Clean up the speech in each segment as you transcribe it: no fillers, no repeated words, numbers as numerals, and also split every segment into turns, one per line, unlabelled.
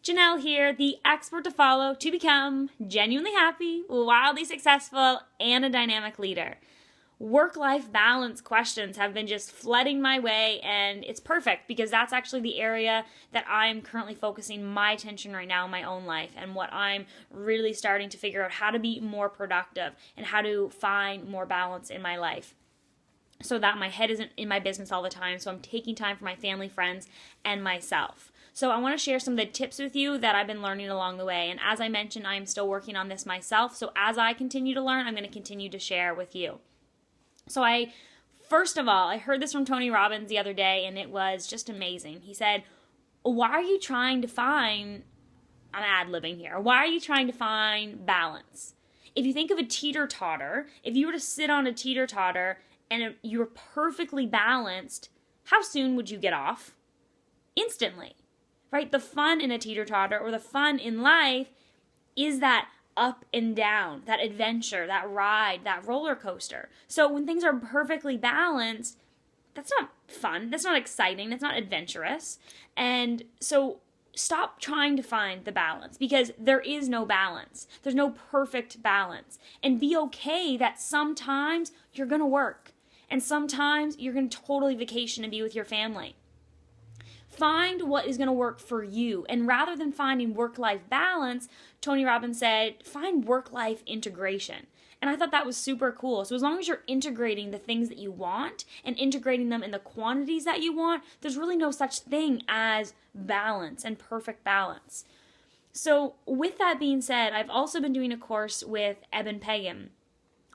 Janelle here, the expert to follow to become genuinely happy, wildly successful, and a dynamic leader. Work-life balance questions have been just flooding my way, and it's perfect because that's actually the area that I'm currently focusing my attention right now in my own life, and what I'm really starting to figure out how to be more productive and how to find more balance in my life, so that my head isn't in my business all the time, so I'm taking time for my family, friends, and myself. So I want to share some of the tips with you that I've been learning along the way. And as I mentioned, I'm still working on this myself. So as I continue to learn, I'm going to continue to share with you. So first of all, I heard this from Tony Robbins the other day, and it was just amazing. He said, why are you trying to find, I'm ad-libbing here, why are you trying to find balance? If you think of a teeter-totter, if you were to sit on a teeter-totter and you were perfectly balanced, how soon would you get off? Instantly. Right? The fun in a teeter-totter, or the fun in life, is that up and down, that adventure, that ride, that roller coaster. So when things are perfectly balanced, that's not fun, that's not exciting, that's not adventurous. And so stop trying to find the balance, because there is no balance. There's no perfect balance. And be okay that sometimes you're going to work, and sometimes you're going to totally vacation and be with your family. Find what is going to work for you. And rather than finding work-life balance, Tony Robbins said, find work-life integration. And I thought that was super cool. So as long as you're integrating the things that you want and integrating them in the quantities that you want, there's really no such thing as balance and perfect balance. So with that being said, I've also been doing a course with Eben Pagan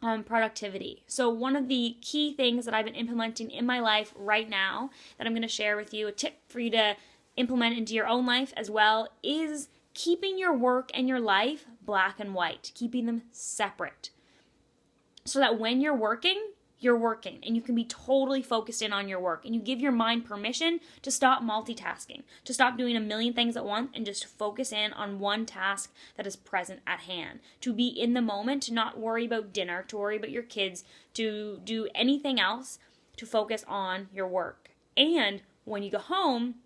on productivity. So one of the key things that I've been implementing in my life right now that I'm going to share with you, a tip for you to implement into your own life as well, is keeping your work and your life black and white, keeping them separate. So that when you're working and you can be totally focused in on your work, and you give your mind permission to stop multitasking, to stop doing a million things at once and just focus in on one task that is present at hand, to be in the moment, to not worry about dinner, to worry about your kids, to do anything else, to focus on your work. And when you go home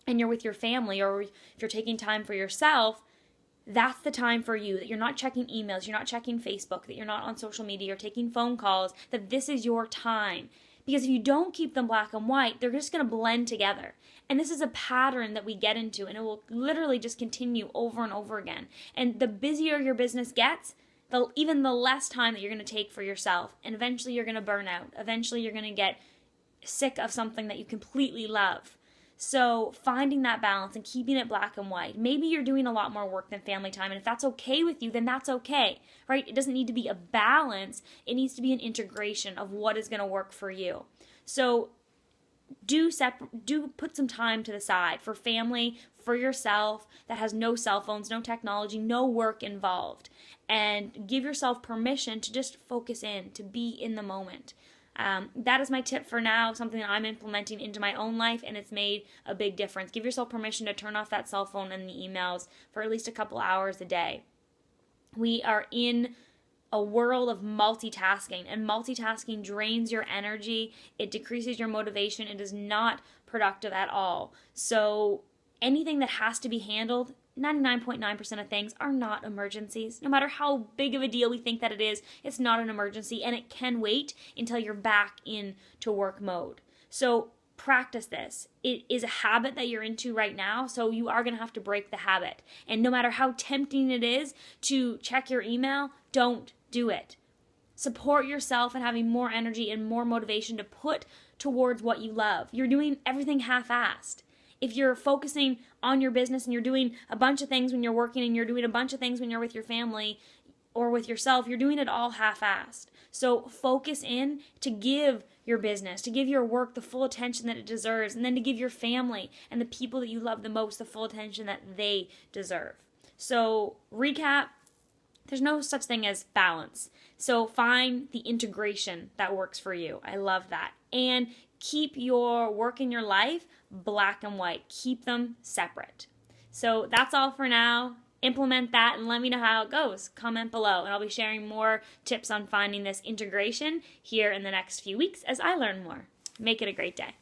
and you're with your family, or if you're taking time for yourself, that's the time for you, that you're not checking emails, you're not checking Facebook, that you're not on social media or taking phone calls, that this is your time. Because if you don't keep them black and white, they're just going to blend together. And this is a pattern that we get into, and it will literally just continue over and over again. And the busier your business gets, even the less time that you're going to take for yourself. And eventually you're going to burn out. Eventually you're going to get sick of something that you completely love. So finding that balance and keeping it black and white. Maybe you're doing a lot more work than family time, and if that's okay with you, then that's okay, right? It doesn't need to be a balance. It needs to be an integration of what is going to work for you. So do put some time to the side for family, for yourself, that has no cell phones, no technology, no work involved. And give yourself permission to just focus in, to be in the moment. That is my tip for now, something that I'm implementing into my own life, and it's made a big difference. Give yourself permission to turn off that cell phone and the emails for at least a couple hours a day. We are in a world of multitasking, and multitasking drains your energy. It decreases your motivation. It is not productive at all. So anything that has to be handled, 99.9% of things are not emergencies. No matter how big of a deal we think that it is, it's not an emergency, and it can wait until you're back into work mode. So practice this. It is a habit that you're into right now, so you are going to have to break the habit. And no matter how tempting it is to check your email, don't do it. Support yourself in having more energy and more motivation to put towards what you love. You're doing everything half-assed. If you're focusing on your business and you're doing a bunch of things when you're working and you're doing a bunch of things when you're with your family or with yourself, you're doing it all half-assed. So focus in to give your business, to give your work the full attention that it deserves, and then to give your family and the people that you love the most the full attention that they deserve. So recap, there's no such thing as balance. So find the integration that works for you. I love that. And keep your work and your life black and white. Keep them separate. So that's all for now. Implement that and let me know how it goes. Comment below, and I'll be sharing more tips on finding this integration here in the next few weeks as I learn more. Make it a great day.